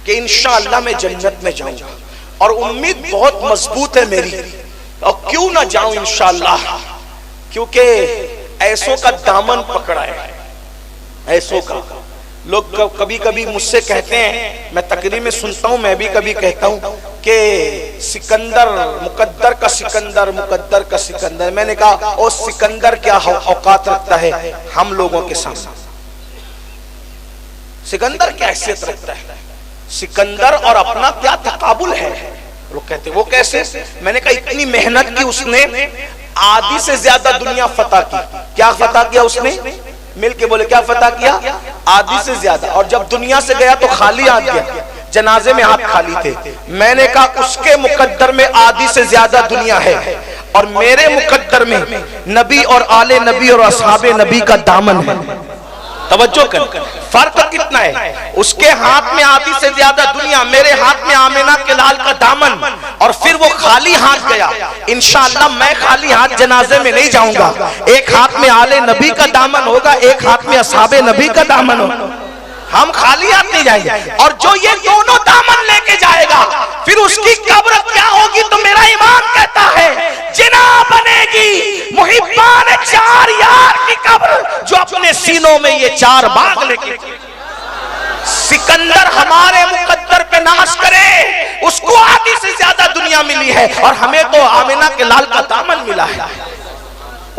کہ انشاءاللہ میں جنت میں جاؤں گا، اور امید بہت مضبوط ہے میری، اور کیوں نہ جاؤں انشاءاللہ، کیونکہ ایسوں کا دامن پکڑا ہے، ایسوں کا۔ لوگ کبھی کبھی مجھ سے کہتے ہیں، میں تقریر میں سنتا ہوں، میں بھی کبھی کہتا ہوں کہ سکندر، مقدر کا سکندر، مقدر کا سکندر۔ میں نے کہا او سکندر کیا اوقات رکھتا ہے ہم لوگوں کے سامنے؟ سکندر کیا حیثیت رکھتا ہے؟ سکندر اور اپنا کیا تقابل ہے؟ لوگ کہتے ہیں وہ کیسے؟ میں نے کہا اتنی محنت کی اس نے، آدھی سے زیادہ دنیا فتح کی۔ کیا فتح کیا اس نے؟ مل کے بولے کیا فتح کیا؟ آدھی سے زیادہ۔ اور جب دنیا سے گیا تو خالی ہاتھ گیا، جنازے میں ہاتھ خالی تھے۔ میں نے کہا اس کے مقدر میں آدھی سے زیادہ دنیا ہے، اور میرے مقدر میں نبی اور آل نبی اور اصحاب نبی کا دامن ہے۔ توجہ کر، فرق کتنا ہے؟ اس کے ہاتھ میں آدھی سے زیادہ دنیا، میرے ہاتھ میں آمینہ کے لال کا دامن، اور پھر وہ خالی ہاتھ گیا۔ انشاءاللہ میں خالی ہاتھ جنازے میں نہیں جاؤں گا، ایک ہاتھ میں آل نبی کا دامن ہوگا، ایک ہاتھ میں اصحاب نبی کا دامن ہوگا، ہم خالی ہاتھ نہیں جائیں گے۔ اور جو یہ دونوں دامن لے کے جائے گا پھر اس کی قبر کیا ہوگی؟ تو میرا ایمان کہتا ہے جنا بنے گی محبان چار یار کی قبر، جو اپنے سینوں میں یہ چار باغ لے کے۔ سکندر ہمارے مقدر پہ ناش کرے، اس کو آدھی سے زیادہ دنیا ملی ہے، اور ہمیں تو آمینہ کے لال کا دامن ملا ہے۔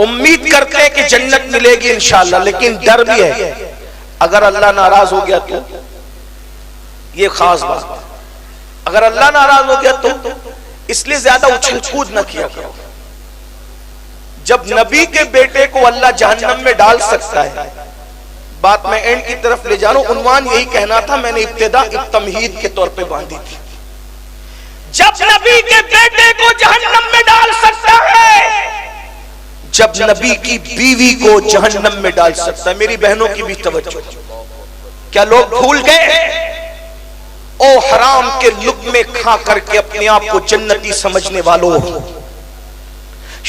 امید کرتے ہیں کہ جنت ملے گی انشاءاللہ، لیکن ڈر بھی ہے اگر اللہ ناراض ہو گیا تو۔ یہ خاص بات، اگر اللہ ناراض ہو گیا تو اس لیے زیادہ اچھل کود نہ کیا کرو۔ جب نبی کے بیٹے کو اللہ جہنم میں ڈال سکتا ہے، بات میں اینڈ کی طرف لے جا رہا ہوں، عنوان یہی کہنا تھا، میں نے ابتدا تمہید کے طور پہ باندھی تھی۔ جب نبی کے بیٹے کو جہنم میں ڈال سکتا ہے، جب نبی کی بیوی کو جہنم میں ڈال سکتا ہے، میری بہنوں کی بھی توجہ، کیا لوگ بھول گئے؟ او حرام کے لقمے کھا کر کے اپنے آپ کو جنتی سمجھنے والوں،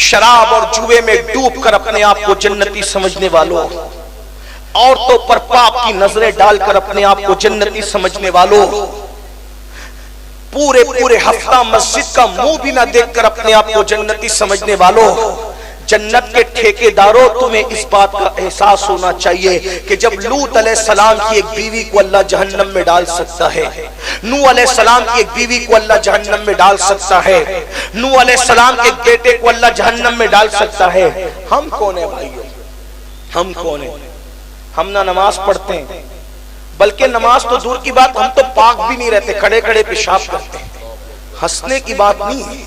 شراب اور جوئے میں ڈوب کر اپنے آپ کو جنتی سمجھنے والوں، عورتوں پر پاپ کی نظریں ڈال کر اپنے آپ کو جنتی سمجھنے والوں، پورے ہفتہ مسجد کا منہ بھی نہ دیکھ کر اپنے آپ کو جنتی سمجھنے والوں، جنت کے ٹھیکیداروں، تمہیں اس بات کا احساس ہونا چاہیے کہ جب لوط علیہ السلام کی ایک بیوی کو اللہ جہنم میں ڈال سکتا ہے، نوح علیہ السلام کی ایک بیوی کو اللہ جہنم میں ڈال سکتا ہے، نوح علیہ السلام کے ایک بیٹے کو اللہ جہنم میں ڈال سکتا ہے، ہم کون ہیں بھائیو؟ ہم کون ہیں؟ ہم نہ نماز پڑھتے ہیں، بلکہ نماز تو دور کی بات، ہم تو پاک بھی نہیں رہتے، کھڑے کھڑے پیشاب کرتے ہیں۔ ہنسنے کی بات نہیں ہے،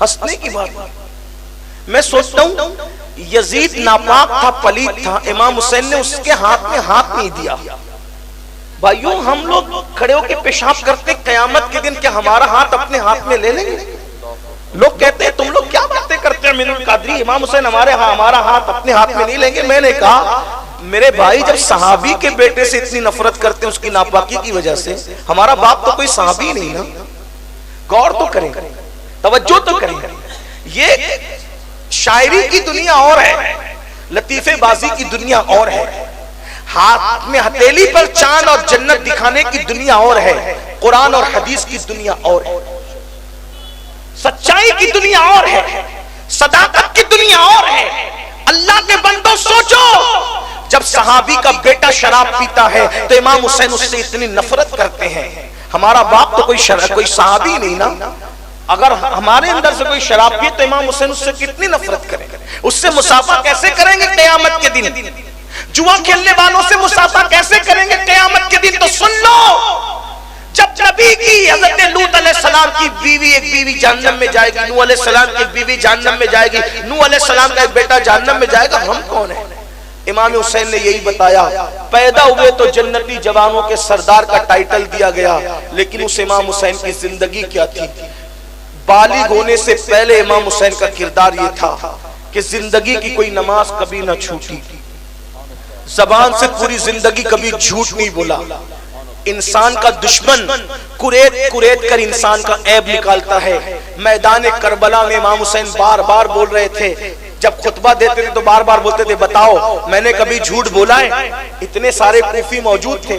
ہنسنے کی بات نہیں۔ میں سوچتا ہوں یزید ناپاک تھا، پلیت تھا، امام حسین نے اس کے ہاتھ میں ہاتھ نہیں دیا۔ بھائیوں ہم لوگ کھڑے ہو کے پیشاب کرتے، قیامت کے دن کیا ہمارا ہاتھ اپنے ہاتھ میں لے لیں گے؟ لوگ کہتے ہیں تم لوگ کیا باتیں کرتے ہیں مینو القادری، امام حسین ہمارا ہاتھ اپنے ہاتھ میں نہیں لیں گے۔ میں نے کہا میرے بھائی جب صحابی کے بیٹے سے اتنی نفرت کرتے ہیں اس کی ناپاکی کی وجہ سے، ہمارا باپ تو کوئی صحابی نہیں نا، غور تو کریں، توجہ تو کریں۔ یہ شاعری کی دنیا اور ہے، لطیفے بازی کی دنیا اور ہے، ہاتھ میں ہتھیلی پر چاند اور جنت دکھانے کی دنیا اور ہے، قرآن اور حدیث کی دنیا اور ہے، سچائی کی دنیا اور ہے، صداقت کی دنیا اور ہے۔ اللہ کے بندوں سوچو، جب صحابی کا بیٹا شراب پیتا ہے تو امام حسین اس سے اتنی نفرت کرتے ہیں، ہمارا باپ تو کوئی صحابی نہیں نا، اگر ہمارے اندر سے کوئی شراب پیے تو امام حسین اس سے کتنی نفرت کریں گے، اس سے مصافحہ کیسے کریں گے قیامت کے دن؟ جوا کھیلنے والوں سے مصافحہ کیسے کریں گے قیامت کے دن؟ تو سن لو، جب نبی کی حضرت لوط علیہ السلام کی بیوی ایک بیوی جہنم میں جائے گی، نوح علیہ السلام کی ایک بیوی جہنم میں جائے گی، نوح علیہ السلام کا ایک بیٹا جہنم میں جائے گا، ہم کون ہیں؟ امام حسین نے یہی بتایا، پیدا ہوئے تو جنتی جوانوں کے سردار کا ٹائٹل دیا گیا، لیکن اس امام حسین کی زندگی کیا تھی؟ بالغ ہونے سے پہلے امام حسین کا کردار یہ تھا کہ زندگی کی کوئی نماز کبھی نہ چھوٹی، زبان سے پوری زندگی کبھی جھوٹ نہیں بولا، انسان کا دشمن کریت کر انسان کا عیب نکالتا ہے۔ میدان کربلا میں امام حسین بار بار بول رہے تھے، جب خطبہ دیتے تھے تو بار بار بولتے تھے بتاؤ میں نے کبھی جھوٹ بولا ہے؟ اتنے سارے کوفی موجود تھے،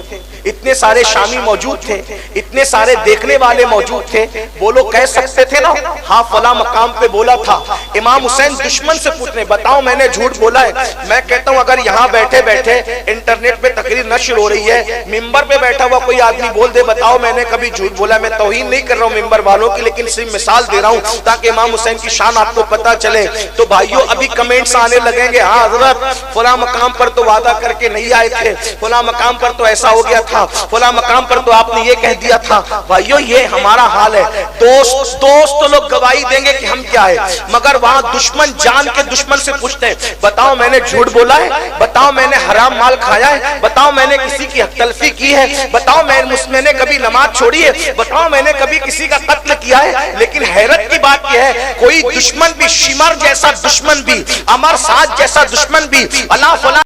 اتنے سارے شامی موجود تھے، اتنے سارے دیکھنے والے موجود تھے، وہ لوگ کہہ سکتے تھے نا ہاں فلاں مقام پہ بولا تھا۔ امام حسین دشمن سے پوچھنے بتاؤ میں نے جھوٹ بولا ہے؟ میں کہتا ہوں اگر یہاں بیٹھے بیٹھے انٹرنیٹ پہ تقریر نشر ہو رہی ہے، ممبر پہ بیٹھا ہوا کوئی آدمی بول دے بتاؤ میں نے کبھی جھوٹ بولا، میں توہین نہیں کر رہا ہوں ممبر والوں کی، لیکن صرف مثال دے رہا ہوں تاکہ امام حسین کی شان آپ کو پتہ چلے۔ تو بھائیو ابھی کمنٹس آنے لگیں گے ہاں حضرت فلاں مقام پر تو وعدہ کر کے نہیں آئے تھے، فلاں مقام پر تو ایسا ہو گیا تھا، فلاں مقام پر تو آپ نے یہ کہہ دیا تھا۔ بھائیو یہ ہمارا حال ہے، دوست تو لوگ گواہی دیں گے کہ ہم کیا ہے، مگر وہاں دشمن جان کے دشمن سے پوچھتے ہیں بتاؤ میں نے جھوٹ بولا ہے، بتاؤ میں نے حرام مال کھایا ہے، بتاؤ میں نے کسی کی حق تلفی کی ہے، بتاؤ میں نے کبھی نماز چھوڑی ہے، بتاؤ میں نے کبھی کسی کا قتل کیا ہے۔ لیکن حیرت کی بات یہ ہے کوئی دشمن بھی، شمر جیسا دشمن بھی، امر سعد جیسا دشمن بھی، اللہ فلاں